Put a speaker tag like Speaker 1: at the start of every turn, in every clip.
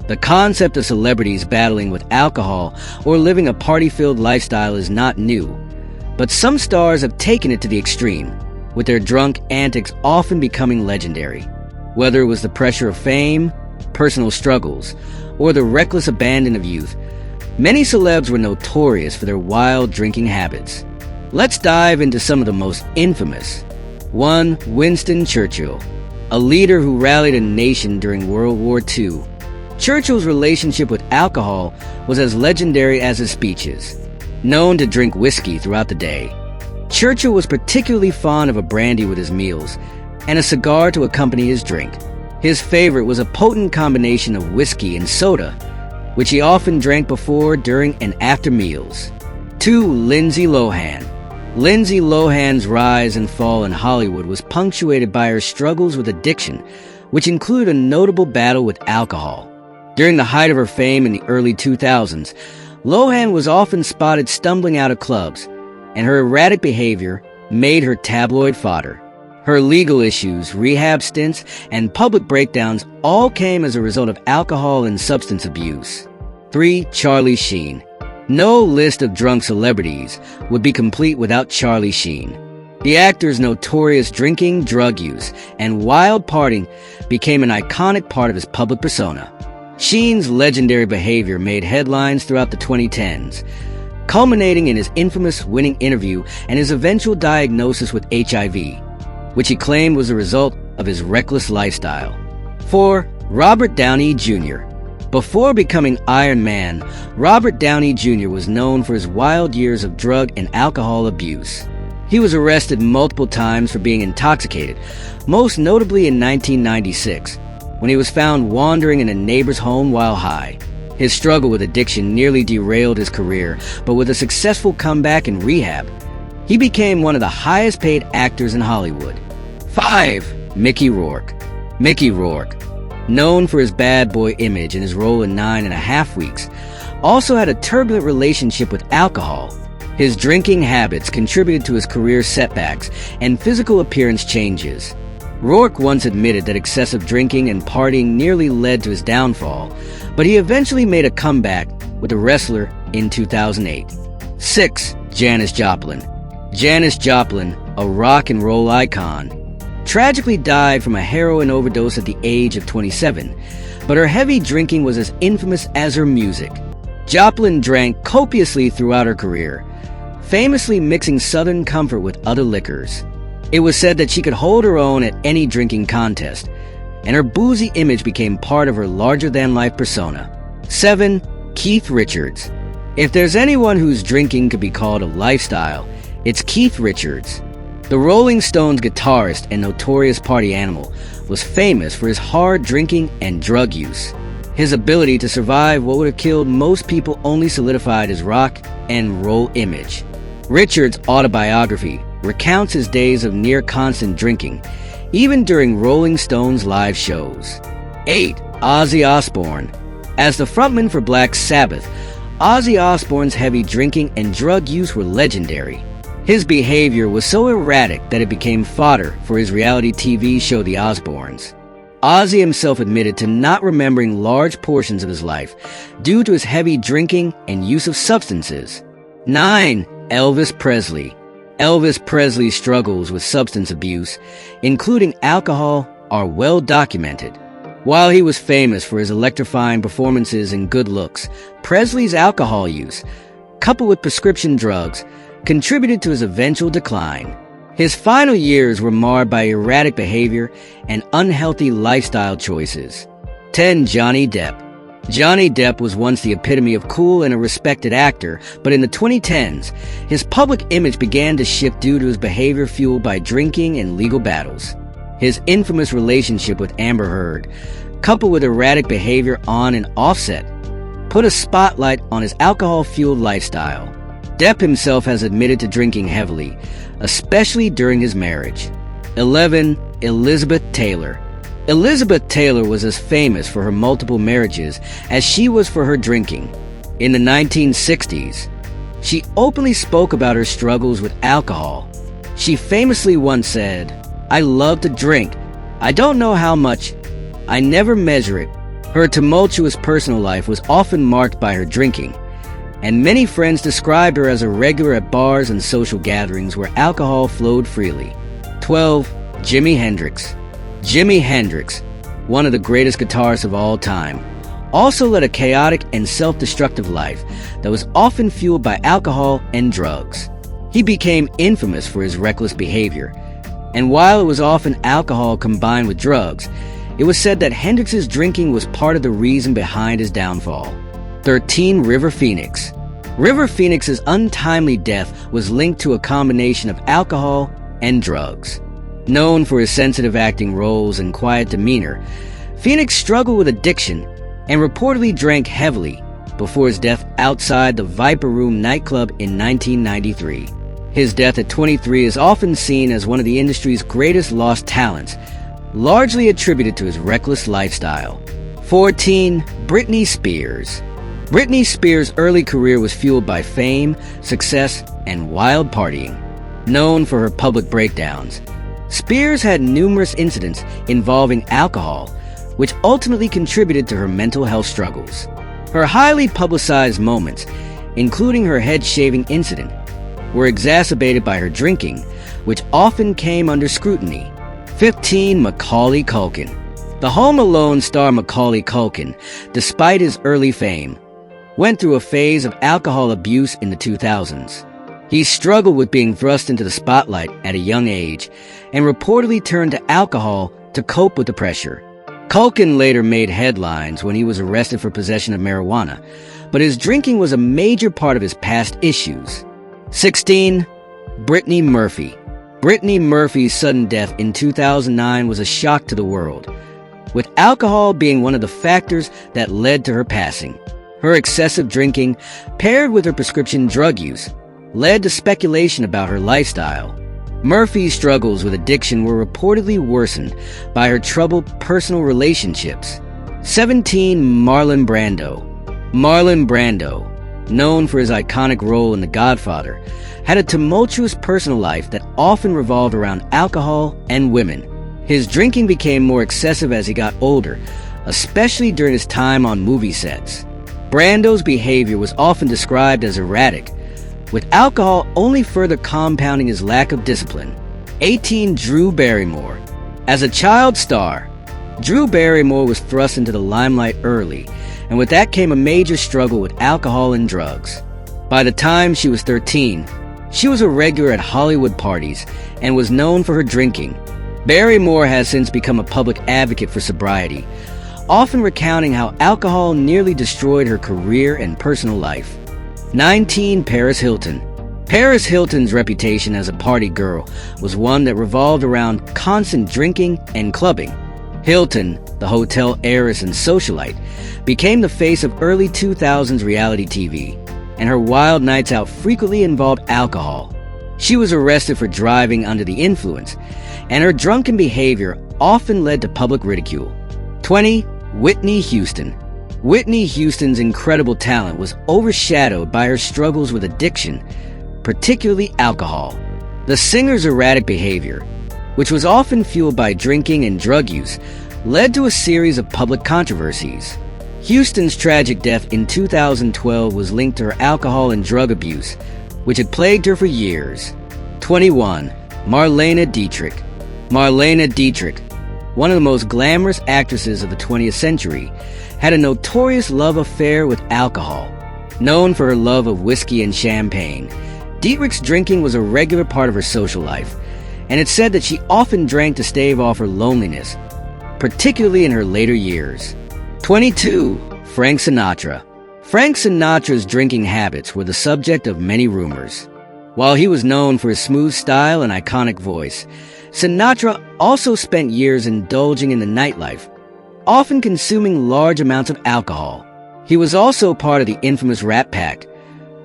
Speaker 1: The concept of celebrities battling with alcohol or living a party-filled lifestyle is not new, but some stars have taken it to the extreme, with their drunk antics often becoming legendary. Whether it was the pressure of fame, personal struggles, or the reckless abandon of youth, many celebs were notorious for their wild drinking habits. Let's dive into some of the most infamous. 1. Winston Churchill, a leader who rallied a nation during World War II. Churchill's relationship with alcohol was as legendary as his speeches. Known to drink whiskey throughout the day, Churchill was particularly fond of a brandy with his meals and a cigar to accompany his drink. His favorite was a potent combination of whiskey and soda, which he often drank before, during, and after meals. 2. Lindsay Lohan. Lindsay Lohan's rise and fall in Hollywood was punctuated by her struggles with addiction, which included a notable battle with alcohol. During the height of her fame in the early 2000s, Lohan was often spotted stumbling out of clubs, and her erratic behavior made her tabloid fodder. Her legal issues, rehab stints, and public breakdowns all came as a result of alcohol and substance abuse. 3. Charlie Sheen. No list of drunk celebrities would be complete without Charlie Sheen. The actor's notorious drinking, drug use, and wild partying became an iconic part of his public persona. Sheen's legendary behavior made headlines throughout the 2010s, culminating in his infamous winning interview and his eventual diagnosis with HIV, which he claimed was a result of his reckless lifestyle. 4. Robert Downey Jr. Before becoming Iron Man, Robert Downey Jr. was known for his wild years of drug and alcohol abuse. He was arrested multiple times for being intoxicated, most notably in 1996, when he was found wandering in a neighbor's home while high. His struggle with addiction nearly derailed his career, but with a successful comeback in rehab, he became one of the highest-paid actors in Hollywood. 5. Mickey Rourke. Mickey Rourke, known for his bad boy image and his role in 9½ Weeks, also had a turbulent relationship with alcohol. His drinking habits contributed to his career setbacks and physical appearance changes. Rourke once admitted that excessive drinking and partying nearly led to his downfall, but he eventually made a comeback with The Wrestler in 2008. 6. Janis Joplin. Janis Joplin, a rock and roll icon, tragically died from a heroin overdose at the age of 27, but her heavy drinking was as infamous as her music. Joplin drank copiously throughout her career, famously mixing Southern comfort with other liquors. It was said that she could hold her own at any drinking contest, and her boozy image became part of her larger-than-life persona. 7. Keith Richards. If there's anyone whose drinking could be called a lifestyle, it's Keith Richards. The Rolling Stones guitarist and notorious party animal was famous for his hard drinking and drug use. His ability to survive what would have killed most people only solidified his rock and roll image. Richards' autobiography recounts his days of near-constant drinking, even during Rolling Stones live shows. 8. Ozzy Osbourne. As the frontman for Black Sabbath, Ozzy Osbourne's heavy drinking and drug use were legendary. His behavior was so erratic that it became fodder for his reality TV show The Osbournes. Ozzy himself admitted to not remembering large portions of his life due to his heavy drinking and use of substances. 9. Elvis Presley. Elvis Presley's struggles with substance abuse, including alcohol, are well documented. While he was famous for his electrifying performances and good looks, Presley's alcohol use, coupled with prescription drugs, contributed to his eventual decline. His final years were marred by erratic behavior and unhealthy lifestyle choices. 10. Johnny Depp. Johnny Depp was once the epitome of cool and a respected actor, but in the 2010s, his public image began to shift due to his behavior fueled by drinking and legal battles. His infamous relationship with Amber Heard, coupled with erratic behavior on and offset, put a spotlight on his alcohol-fueled lifestyle. Depp himself has admitted to drinking heavily, especially during his marriage. 11. Elizabeth Taylor. Elizabeth Taylor was as famous for her multiple marriages as she was for her drinking. In the 1960s, she openly spoke about her struggles with alcohol. She famously once said, "I love to drink. I don't know how much. I never measure it. Her tumultuous personal life was often marked by her drinking, and many friends described her as a regular at bars and social gatherings where alcohol flowed freely. 12. Jimi Hendrix. Jimi Hendrix, one of the greatest guitarists of all time, also led a chaotic and self-destructive life that was often fueled by alcohol and drugs. He became infamous for his reckless behavior, and while it was often alcohol combined with drugs, it was said that Hendrix's drinking was part of the reason behind his downfall. 13. River Phoenix. River Phoenix's untimely death was linked to a combination of alcohol and drugs. Known for his sensitive acting roles and quiet demeanor, Phoenix struggled with addiction and reportedly drank heavily before his death outside the Viper Room nightclub in 1993. His death at 23 is often seen as one of the industry's greatest lost talents, largely attributed to his reckless lifestyle. 14. Britney Spears. Britney Spears' early career was fueled by fame, success, and wild partying. Known for her public breakdowns, Spears had numerous incidents involving alcohol, which ultimately contributed to her mental health struggles. Her highly publicized moments, including her head-shaving incident, were exacerbated by her drinking, which often came under scrutiny. 15. Macaulay Culkin. The Home Alone star Macaulay Culkin, despite his early fame, went through a phase of alcohol abuse in the 2000s. He struggled with being thrust into the spotlight at a young age and reportedly turned to alcohol to cope with the pressure. Culkin later made headlines when he was arrested for possession of marijuana, but his drinking was a major part of his past issues. 16. Brittany Murphy. Brittany Murphy's sudden death in 2009 was a shock to the world, with alcohol being one of the factors that led to her passing. Her excessive drinking, paired with her prescription drug use, led to speculation about her lifestyle. Murphy's struggles with addiction were reportedly worsened by her troubled personal relationships. 17. Marlon Brando. Marlon Brando, known for his iconic role in The Godfather, had a tumultuous personal life that often revolved around alcohol and women. His drinking became more excessive as he got older, especially during his time on movie sets. Brando's behavior was often described as erratic, with alcohol only further compounding his lack of discipline. 18. Drew Barrymore. As a child star, Drew Barrymore was thrust into the limelight early, and with that came a major struggle with alcohol and drugs. By the time she was 13, she was a regular at Hollywood parties and was known for her drinking. Barrymore has since become a public advocate for sobriety, often recounting how alcohol nearly destroyed her career and personal life. 19. Paris Hilton. Paris Hilton's reputation as a party girl was one that revolved around constant drinking and clubbing. Hilton, the hotel heiress and socialite, became the face of early 2000s reality TV, and her wild nights out frequently involved alcohol. She was arrested for driving under the influence, and her drunken behavior often led to public ridicule. 20. Whitney Houston. Whitney Houston's incredible talent was overshadowed by her struggles with addiction, particularly alcohol. The singer's erratic behavior, which was often fueled by drinking and drug use, led to a series of public controversies. Houston's tragic death in 2012 was linked to her alcohol and drug abuse, which had plagued her for years. 21. Marlene Dietrich. Marlene Dietrich, one of the most glamorous actresses of the 20th century, had a notorious love affair with alcohol. Known for her love of whiskey and champagne, Dietrich's drinking was a regular part of her social life, and it's said that she often drank to stave off her loneliness, particularly in her later years. 22. Frank Sinatra. Frank Sinatra's drinking habits were the subject of many rumors. While he was known for his smooth style and iconic voice, Sinatra also spent years indulging in the nightlife, often consuming large amounts of alcohol. He was also part of the infamous Rat Pack,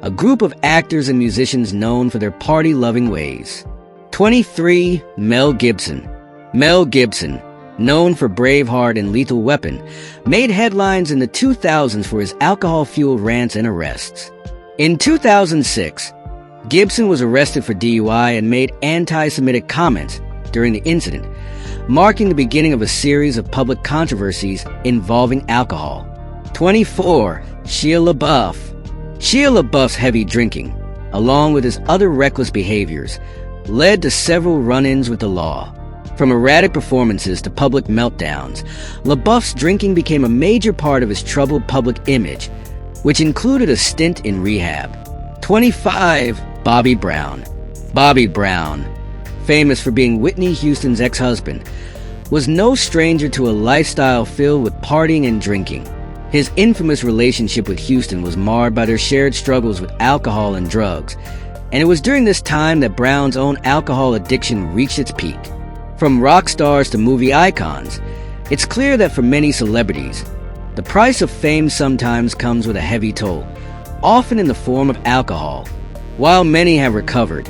Speaker 1: a group of actors and musicians known for their party-loving ways. 23. Mel Gibson. Mel Gibson, known for Braveheart and Lethal Weapon, made headlines in the 2000s for his alcohol-fueled rants and arrests. In 2006, Gibson was arrested for DUI and made anti-Semitic comments during the incident, marking the beginning of a series of public controversies involving alcohol. 24. Shia LaBeouf. Shia LaBeouf's heavy drinking, along with his other reckless behaviors, led to several run-ins with the law. From erratic performances to public meltdowns, LaBeouf's drinking became a major part of his troubled public image, which included a stint in rehab. 25. Bobby Brown. Bobby Brown, famous for being Whitney Houston's ex-husband, was no stranger to a lifestyle filled with partying and drinking. His infamous relationship with Houston was marred by their shared struggles with alcohol and drugs, and it was during this time that Brown's own alcohol addiction reached its peak. From rock stars to movie icons, it's clear that for many celebrities, the price of fame sometimes comes with a heavy toll, often in the form of alcohol. While many have recovered,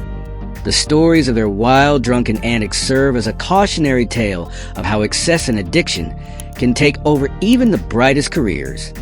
Speaker 1: the stories of their wild, drunken antics serve as a cautionary tale of how excess and addiction can take over even the brightest careers.